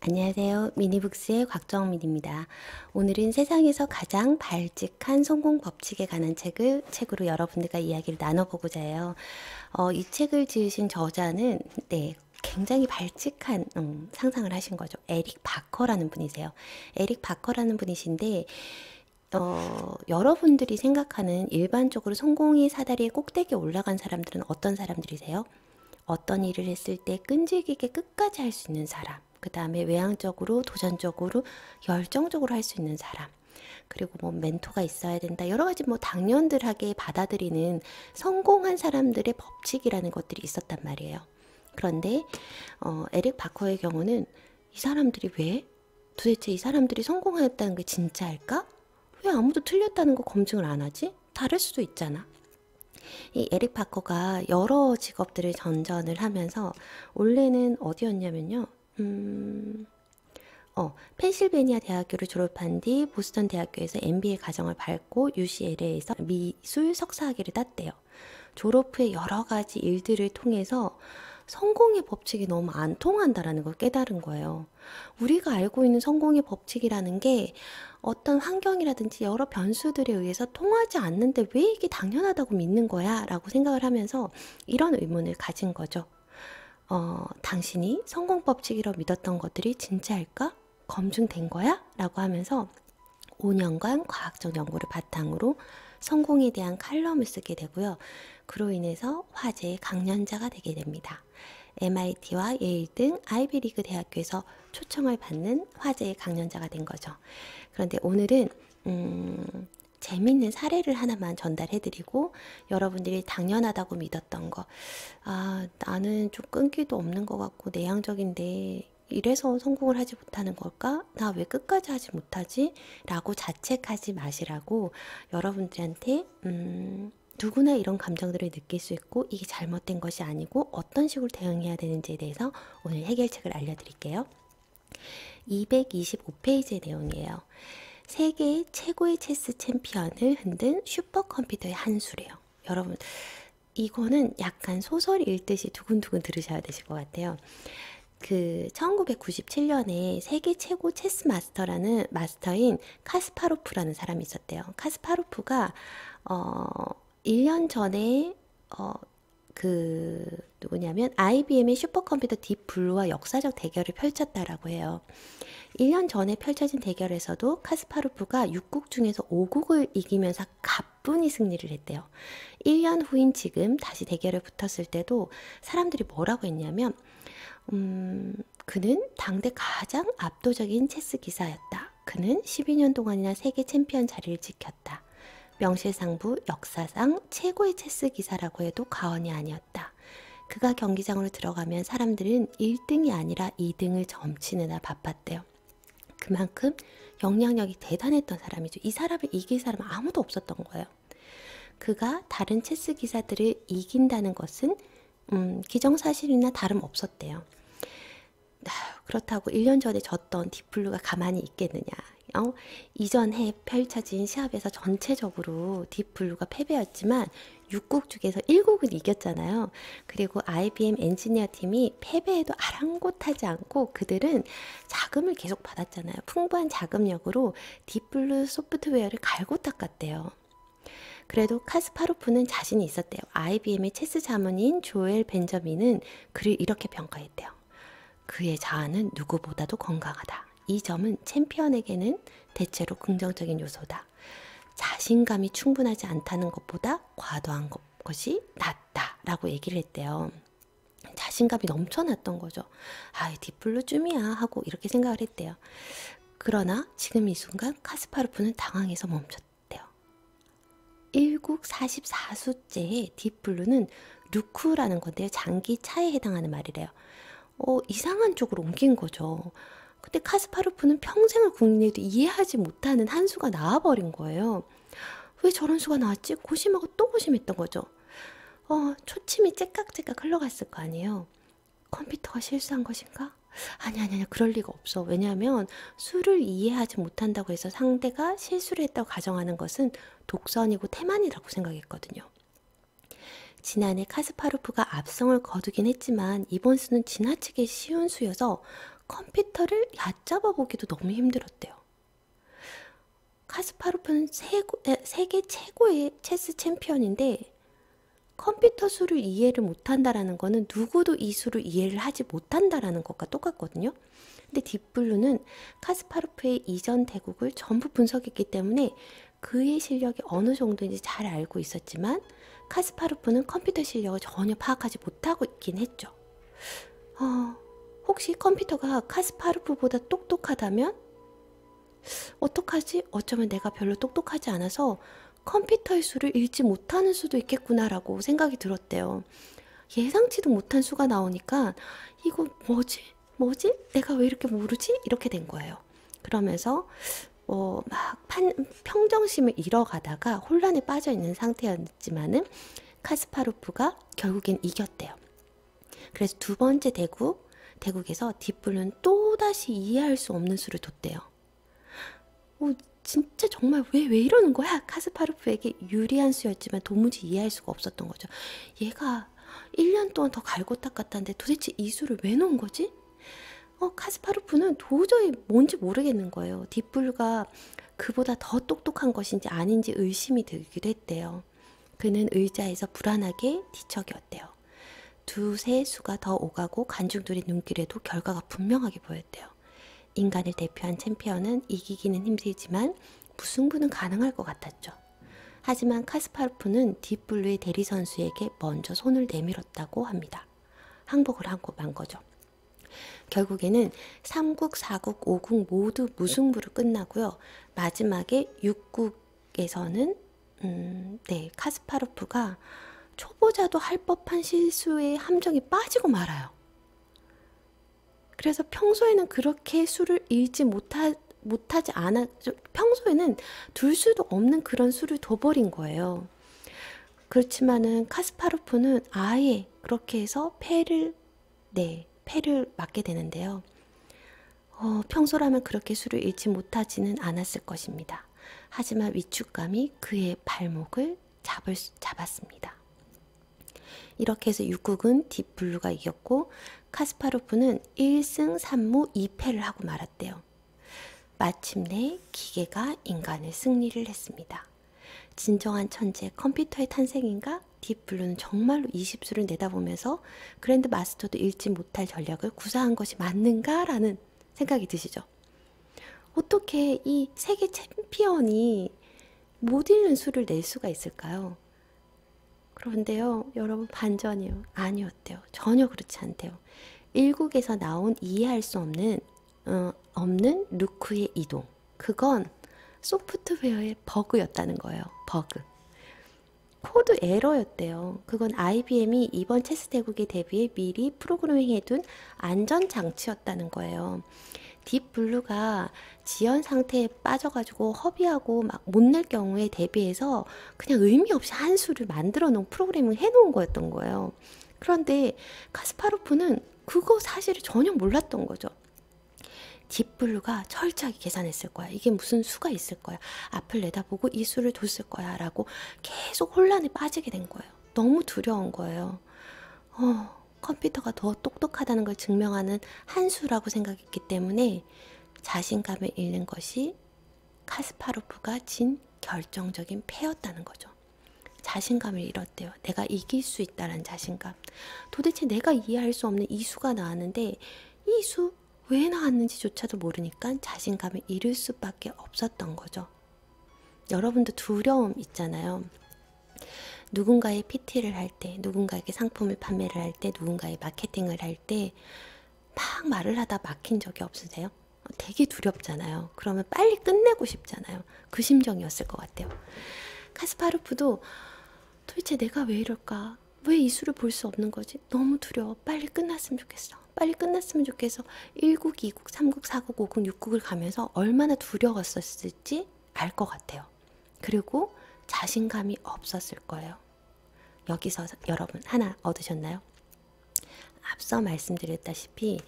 안녕하세요. 미니북스의 곽정민입니다. 오늘은 세상에서 가장 발칙한 성공 법칙에 관한 책으로 여러분들과 이야기를 나눠보고자 해요. 이 책을 지으신 저자는 굉장히 발칙한 상상을 하신 거죠. 에릭 바커라는 분이세요. 에릭 바커라는 분이신데 여러분들이 생각하는 일반적으로 성공의 사다리의 꼭대기에 올라간 사람들은 어떤 사람들이세요? 어떤 일을 했을 때 끈질기게 끝까지 할 수 있는 사람, 그 다음에 외향적으로, 도전적으로, 열정적으로 할 수 있는 사람, 그리고 뭐 멘토가 있어야 된다. 여러 가지 뭐 당연들하게 받아들이는 성공한 사람들의 법칙이라는 것들이 있었단 말이에요. 그런데 에릭 바커의 경우는 이 사람들이 왜? 도대체 이 사람들이 성공하였다는 게 진짜일까? 왜 아무도 틀렸다는 거 검증을 안 하지? 다를 수도 있잖아. 이 에릭 바커가 여러 직업들을 전전을 하면서 원래는 어디였냐면요. 펜실베니아 대학교를 졸업한 뒤 보스턴 대학교에서 MBA 과정을 밟고 UCLA에서 미술 석사학위를 땄대요. 졸업 후에 여러 가지 일들을 통해서 성공의 법칙이 너무 안 통한다라는 걸 깨달은 거예요. 우리가 알고 있는 성공의 법칙이라는 게 어떤 환경이라든지 여러 변수들에 의해서 통하지 않는데 왜 이게 당연하다고 믿는 거야? 라고 생각을 하면서 이런 의문을 가진 거죠. 당신이 성공 법칙이라고 믿었던 것들이 진짜일까? 검증된 거야? 라고 하면서 5년간 과학적 연구를 바탕으로 성공에 대한 칼럼을 쓰게 되고요. 그로 인해서 화제의 강연자가 되게 됩니다. MIT와 예일 등 아이비리그 대학교에서 초청을 받는 화제의 강연자가 된 거죠. 그런데 오늘은 재밌는 사례를 하나만 전달해드리고 여러분들이 당연하다고 믿었던 거, 나는 좀 끈기도 없는 것 같고 내향적인데 이래서 성공을 하지 못하는 걸까? 나 왜 끝까지 하지 못하지? 라고 자책하지 마시라고 여러분들한테 누구나 이런 감정들을 느낄 수 있고 이게 잘못된 것이 아니고 어떤 식으로 대응해야 되는지에 대해서 오늘 해결책을 알려드릴게요. 225페이지의 내용이에요. 세계 최고의 체스 챔피언을 흔든 슈퍼컴퓨터의 한 수래요. 여러분, 이거는 약간 소설 읽듯이 두근두근 들으셔야 되실 것 같아요. 1997년에 세계 최고 체스 마스터라는 마스터인 카스파로프라는 사람이 있었대요. 카스파로프가 1년 전에 누구냐면 IBM의 슈퍼컴퓨터 딥블루와 역사적 대결을 펼쳤다라고 해요. 1년 전에 펼쳐진 대결에서도 카스파로프가 6국 중에서 5국을 이기면서 가뿐히 승리를 했대요. 1년 후인 지금 다시 대결에 붙었을 때도 사람들이 뭐라고 했냐면 그는 당대 가장 압도적인 체스 기사였다. 그는 12년 동안이나 세계 챔피언 자리를 지켰다. 명실상부 역사상 최고의 체스 기사라고 해도 과언이 아니었다. 그가 경기장으로 들어가면 사람들은 1등이 아니라 2등을 점치느라 바빴대요. 그만큼 영향력이 대단했던 사람이죠. 이 사람을 이길 사람은 아무도 없었던 거예요. 그가 다른 체스 기사들을 이긴다는 것은 기정사실이나 다름없었대요. 그렇다고 1년 전에 졌던 딥블루가 가만히 있겠느냐. 이전 해 펼쳐진 시합에서 전체적으로 딥블루가 패배였지만 6국 중에서 1국은 이겼잖아요. 그리고 IBM 엔지니어 팀이 패배에도 아랑곳하지 않고 그들은 자금을 계속 받았잖아요. 풍부한 자금력으로 딥블루 소프트웨어를 갈고 닦았대요. 그래도 카스파로프는 자신이 있었대요. IBM의 체스 자문인 조엘 벤저민은 그를 이렇게 평가했대요. 그의 자아는 누구보다도 건강하다. 이 점은 챔피언에게는 대체로 긍정적인 요소다. 자신감이 충분하지 않다는 것보다 과도한 것이 낫다 라고 얘기를 했대요. 자신감이 넘쳐났던 거죠. 딥블루 쯤이야 하고 이렇게 생각을 했대요. 그러나 지금 이 순간 카스파로프는 당황해서 멈췄대요. 1국 44수째의 딥블루는 루크라는 건데요. 장기 차에 해당하는 말이래요. 이상한 쪽으로 옮긴 거죠. 근데 카스파로프는 평생을 고민해도 이해하지 못하는 한 수가 나와버린 거예요. 왜 저런 수가 나왔지? 고심하고 또 고심했던 거죠. 초침이 째깍째깍 흘러갔을 거 아니에요. 컴퓨터가 실수한 것인가? 아니, 그럴 리가 없어. 왜냐하면 수를 이해하지 못한다고 해서 상대가 실수를 했다고 가정하는 것은 독선이고 태만이라고 생각했거든요. 지난해 카스파로프가 압승을 거두긴 했지만 이번 수는 지나치게 쉬운 수여서 컴퓨터를 얕잡아 보기도 너무 힘들었대요. 카스파로프는 세계 최고의 체스 챔피언인데 컴퓨터 수를 이해를 못한다라는 거는 누구도 이 수를 이해를 하지 못한다라는 것과 똑같거든요. 근데 딥블루는 카스파로프의 이전 대국을 전부 분석했기 때문에 그의 실력이 어느 정도인지 잘 알고 있었지만 카스파로프는 컴퓨터 실력을 전혀 파악하지 못하고 있긴 했죠. 혹시 컴퓨터가 카스파로프보다 똑똑하다면 어떡하지? 어쩌면 내가 별로 똑똑하지 않아서 컴퓨터의 수를 읽지 못하는 수도 있겠구나라고 생각이 들었대요. 예상치도 못한 수가 나오니까 이거 뭐지? 뭐지? 내가 왜 이렇게 모르지? 이렇게 된 거예요. 그러면서 막 평정심을 잃어가다가 혼란에 빠져 있는 상태였지만은 카스파로프가 결국엔 이겼대요. 그래서 두 번째 대국에서 딥블루는 또다시 이해할 수 없는 수를 뒀대요. 진짜 정말 왜 이러는 거야? 카스파로프에게 유리한 수였지만 도무지 이해할 수가 없었던 거죠. 얘가 1년 동안 더 갈고 닦았다는데 도대체 이 수를 왜 놓은 거지? 카스파로프는 도저히 뭔지 모르겠는 거예요. 딥블루가 그보다 더 똑똑한 것인지 아닌지 의심이 들기도 했대요. 그는 의자에서 불안하게 뒤척였대요. 두세 수가 더 오가고 관중들의 눈길에도 결과가 분명하게 보였대요. 인간을 대표한 챔피언은 이기기는 힘들지만 무승부는 가능할 것 같았죠. 하지만 카스파로프는 딥블루의 대리 선수에게 먼저 손을 내밀었다고 합니다. 항복을 하고 만 거죠. 결국에는 3국, 4국, 5국 모두 무승부로 끝나고요. 마지막에 6국에서는 카스파로프가 초보자도 할 법한 실수에 함정이 빠지고 말아요. 그래서 평소에는 그렇게 수를 읽지 못하지 않아, 평소에는 둘 수도 없는 그런 수를 둬버린 거예요. 그렇지만은 카스파로프는 아예 그렇게 해서 패를 맞게 되는데요. 평소라면 그렇게 수를 읽지 못하지는 않았을 것입니다. 하지만 위축감이 그의 발목을 잡았습니다. 이렇게 해서 6국은 딥블루가 이겼고 카스파로프는 1승 3무 2패를 하고 말았대요. 마침내 기계가 인간의 승리를 했습니다. 진정한 천재 컴퓨터의 탄생인가? 딥블루는 정말로 20수를 내다보면서 그랜드 마스터도 읽지 못할 전략을 구사한 것이 맞는가? 라는 생각이 드시죠? 어떻게 이 세계 챔피언이 못 읽는 수를 낼 수가 있을까요? 그런데요, 여러분 반전이요. 아니었대요. 전혀 그렇지 않대요. 1국에서 나온 이해할 수 없는 루크의 이동. 그건 소프트웨어의 버그였다는 거예요. 버그. 코드 에러였대요. 그건 IBM이 이번 체스 대국에 대비해 미리 프로그래밍해둔 안전장치였다는 거예요. 딥블루가 지연 상태에 빠져가지고 허비하고 막 못 낼 경우에 대비해서 그냥 의미 없이 한 수를 만들어 놓은 프로그래밍 해놓은 거였던 거예요. 그런데 카스파로프는 그거 사실을 전혀 몰랐던 거죠. 딥블루가 철저하게 계산했을 거야. 이게 무슨 수가 있을 거야. 앞을 내다보고 이 수를 뒀을 거야. 라고 계속 혼란에 빠지게 된 거예요. 너무 두려운 거예요. 컴퓨터가 더 똑똑하다는 걸 증명하는 한 수라고 생각했기 때문에 자신감을 잃는 것이 카스파로프가 진 결정적인 패였다는 거죠. 자신감을 잃었대요. 내가 이길 수 있다는 자신감. 도대체 내가 이해할 수 없는 이 수가 나왔는데 이 수 왜 나왔는지조차도 모르니까 자신감을 잃을 수밖에 없었던 거죠. 여러분도 두려움 있잖아요. 누군가의 PT를 할 때, 누군가에게 상품을 판매를 할 때, 누군가의 마케팅을 할 때 막 말을 하다 막힌 적이 없으세요? 되게 두렵잖아요. 그러면 빨리 끝내고 싶잖아요. 그 심정이었을 것 같아요. 카스파로프도 도대체 내가 왜 이럴까? 왜 이 수를 볼 수 없는 거지? 너무 두려워. 빨리 끝났으면 좋겠어. 빨리 끝났으면 좋겠어. 1국, 2국, 3국, 4국, 5국, 6국을 가면서 얼마나 두려웠었을지 알 것 같아요. 그리고 자신감이 없었을 거예요. 여기서 여러분 하나 얻으셨나요? 앞서 말씀드렸다시피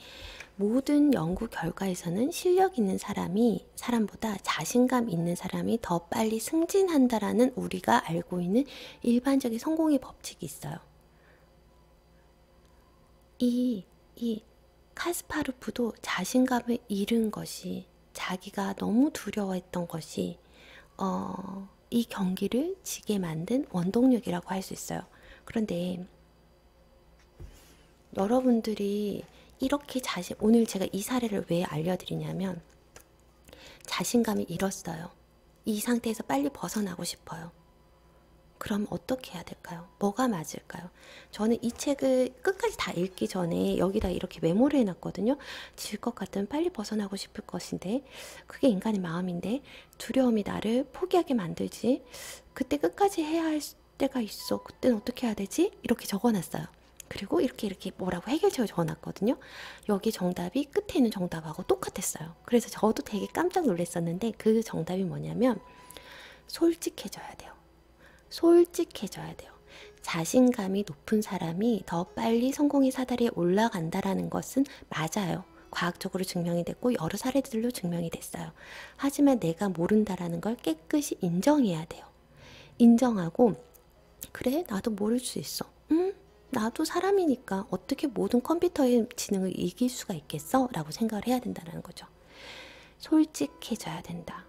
모든 연구 결과에서는 실력 있는 사람보다 자신감 있는 사람이 더 빨리 승진한다라는 우리가 알고 있는 일반적인 성공의 법칙이 있어요. 이 카스파르프도 자신감을 잃은 것이, 자기가 너무 두려워했던 것이 이 경기를 지게 만든 원동력이라고 할 수 있어요. 그런데 여러분들이 이렇게 오늘 제가 이 사례를 왜 알려드리냐면, 자신감이 잃었어요. 이 상태에서 빨리 벗어나고 싶어요. 그럼 어떻게 해야 될까요? 뭐가 맞을까요? 저는 이 책을 끝까지 다 읽기 전에 여기다 이렇게 메모를 해놨거든요. 질 것 같으면 빨리 벗어나고 싶을 것인데, 그게 인간의 마음인데 두려움이 나를 포기하게 만들지. 그때 끝까지 해야 할 때가 있어. 그때는 어떻게 해야 되지? 이렇게 적어놨어요. 그리고 이렇게 뭐라고 해결책을 적어놨거든요. 여기 정답이 끝에 있는 정답하고 똑같았어요. 그래서 저도 되게 깜짝 놀랐었는데, 그 정답이 뭐냐면 솔직해져야 돼요. 솔직해져야 돼요. 자신감이 높은 사람이 더 빨리 성공의 사다리에 올라간다라는 것은 맞아요. 과학적으로 증명이 됐고 여러 사례들로 증명이 됐어요. 하지만 내가 모른다라는 걸 깨끗이 인정해야 돼요. 인정하고, 그래, 나도 모를 수 있어. 나도 사람이니까 어떻게 모든 컴퓨터의 지능을 이길 수가 있겠어? 라고 생각을 해야 된다는 거죠. 솔직해져야 된다.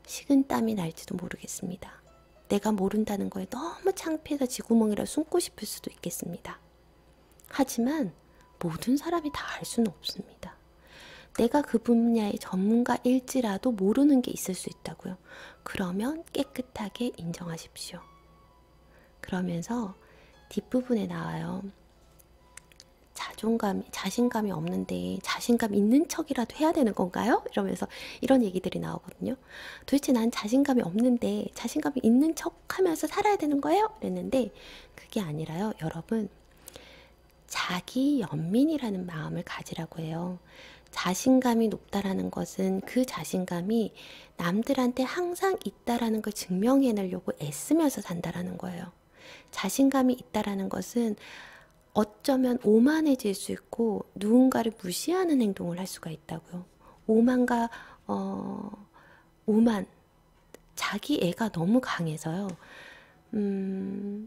식은땀이 날지도 모르겠습니다. 내가 모른다는 거에 너무 창피해서 쥐구멍이라 숨고 싶을 수도 있겠습니다. 하지만 모든 사람이 다 알 수는 없습니다. 내가 그 분야의 전문가일지라도 모르는 게 있을 수 있다고요. 그러면 깨끗하게 인정하십시오. 그러면서 뒷부분에 나와요. 자신감이 없는데 자신감 있는 척이라도 해야 되는 건가요? 이러면서 이런 얘기들이 나오거든요. 도대체 난 자신감이 없는데 자신감이 있는 척 하면서 살아야 되는 거예요? 그랬는데 그게 아니라요. 여러분, 자기 연민이라는 마음을 가지라고 해요. 자신감이 높다라는 것은 그 자신감이 남들한테 항상 있다라는 걸 증명해내려고 애쓰면서 산다라는 거예요. 자신감이 있다라는 것은 어쩌면 오만해질 수 있고 누군가를 무시하는 행동을 할 수가 있다고요. 오만과 오만, 자기 애가 너무 강해서요.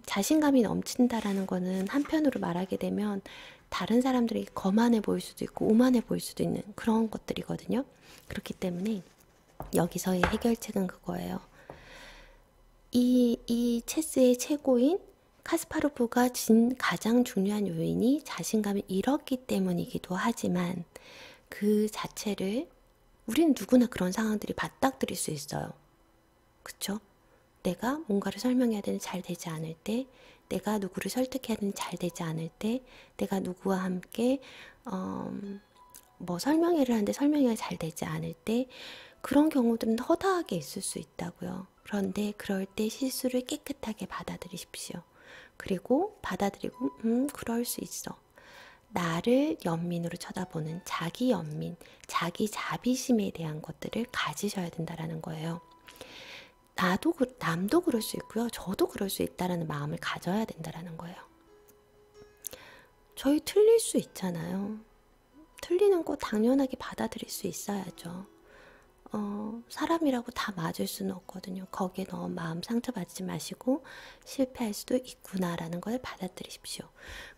자신감이 넘친다라는 거는 한편으로 말하게 되면 다른 사람들이 거만해 보일 수도 있고 오만해 보일 수도 있는 그런 것들이거든요. 그렇기 때문에 여기서의 해결책은 그거예요. 이 체스의 최고인 카스파로프가 진 가장 중요한 요인이 자신감을 잃었기 때문이기도 하지만, 그 자체를 우리는 누구나 그런 상황들이 맞닥뜨릴 수 있어요. 그쵸? 내가 뭔가를 설명해야 되는데 잘 되지 않을 때, 내가 누구를 설득해야 되는데 잘 되지 않을 때, 내가 누구와 함께 뭐 설명회를 하는데 설명회가 잘 되지 않을 때, 그런 경우들은 허다하게 있을 수 있다고요. 그런데 그럴 때 실수를 깨끗하게 받아들이십시오. 그리고 받아들이고 그럴 수 있어. 나를 연민으로 쳐다보는 자기 연민, 자기 자비심에 대한 것들을 가지셔야 된다는 거예요. 남도 그럴 수 있고요. 저도 그럴 수 있다는 마음을 가져야 된다는 거예요. 저희 틀릴 수 있잖아요. 틀리는 거 당연하게 받아들일 수 있어야죠. 사람이라고 다 맞을 수는 없거든요. 거기에 너무 마음 상처받지 마시고 실패할 수도 있구나라는 걸 받아들이십시오.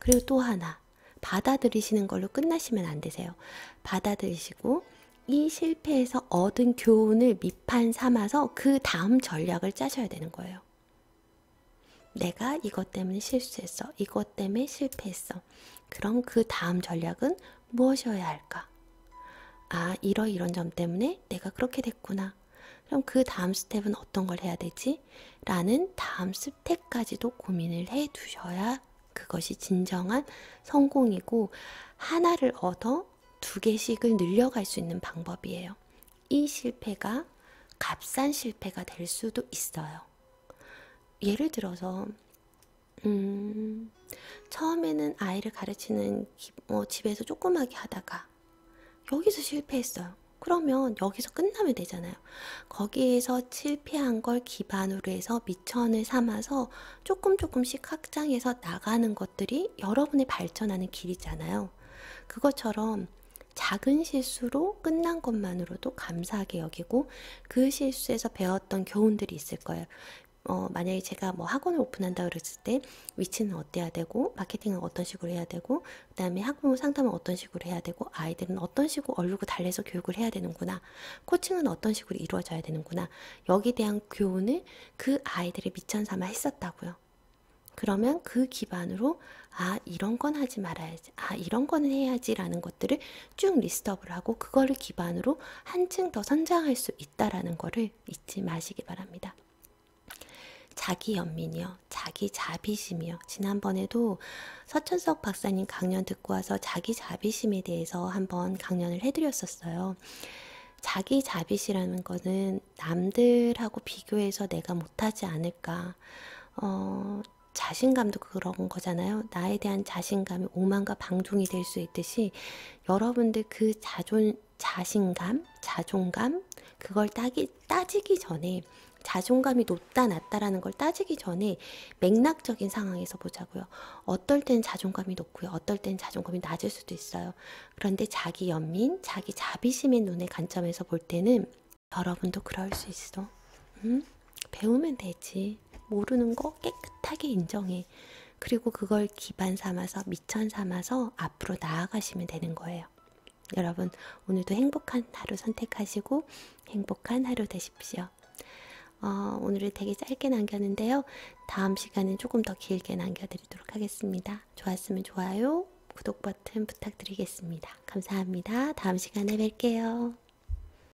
그리고 또 하나, 받아들이시는 걸로 끝나시면 안 되세요. 받아들이시고 이 실패에서 얻은 교훈을 밑판 삼아서 그 다음 전략을 짜셔야 되는 거예요. 내가 이것 때문에 실수했어. 이것 때문에 실패했어. 그럼 그 다음 전략은 무엇이어야 할까? 아, 이런 점 때문에 내가 그렇게 됐구나. 그럼 그 다음 스텝은 어떤 걸 해야 되지? 라는 다음 스텝까지도 고민을 해 두셔야 그것이 진정한 성공이고, 하나를 얻어 2개씩을 늘려갈 수 있는 방법이에요. 이 실패가 값싼 실패가 될 수도 있어요. 예를 들어서 처음에는 아이를 가르치는 집에서 조그맣게 하다가 여기서 실패했어요. 그러면 여기서 끝나면 되잖아요. 거기에서 실패한 걸 기반으로 해서 미천을 삼아서 조금씩 확장해서 나가는 것들이 여러분의 발전하는 길이잖아요. 그것처럼 작은 실수로 끝난 것만으로도 감사하게 여기고, 그 실수에서 배웠던 교훈들이 있을 거예요. 만약에 제가 뭐 학원을 오픈한다 그랬을 때 위치는 어때야 되고 마케팅은 어떤 식으로 해야 되고 그다음에 학부모 상담은 어떤 식으로 해야 되고 아이들은 어떤 식으로 얼르고 달래서 교육을 해야 되는구나. 코칭은 어떤 식으로 이루어져야 되는구나. 여기에 대한 교훈을 그 아이들의 미천 삼아 했었다고요. 그러면 그 기반으로 아 이런 건 하지 말아야지 아 이런 거는 해야지라는 것들을 쭉 리스트업을 하고 그거를 기반으로 한층 더 성장할 수 있다라는 거를 잊지 마시기 바랍니다. 자기 연민이요, 자기 자비심이요. 지난번에도 서천석 박사님 강연 듣고 와서 자기 자비심에 대해서 한번 강연을 해드렸었어요. 자기 자비시라는 거는 남들하고 비교해서 내가 못하지 않을까. 자신감도 그런 거잖아요. 나에 대한 자신감이 오만과 방종이 될 수 있듯이 여러분들 그 자신감, 자존감, 그걸 따지기 전에 자존감이 높다 낮다라는 걸 따지기 전에 맥락적인 상황에서 보자고요. 어떨 땐 자존감이 높고요. 어떨 땐 자존감이 낮을 수도 있어요. 그런데 자기 연민, 자기 자비심의 눈의 관점에서 볼 때는 여러분도 그럴 수 있어. 응? 배우면 되지. 모르는 거 깨끗하게 인정해. 그리고 그걸 기반 삼아서 미천 삼아서 앞으로 나아가시면 되는 거예요. 여러분 오늘도 행복한 하루 선택하시고 행복한 하루 되십시오. 오늘은 되게 짧게 남겼는데요. 다음 시간은 조금 더 길게 남겨드리도록 하겠습니다. 좋았으면 좋아요, 구독 버튼 부탁드리겠습니다. 감사합니다. 다음 시간에 뵐게요.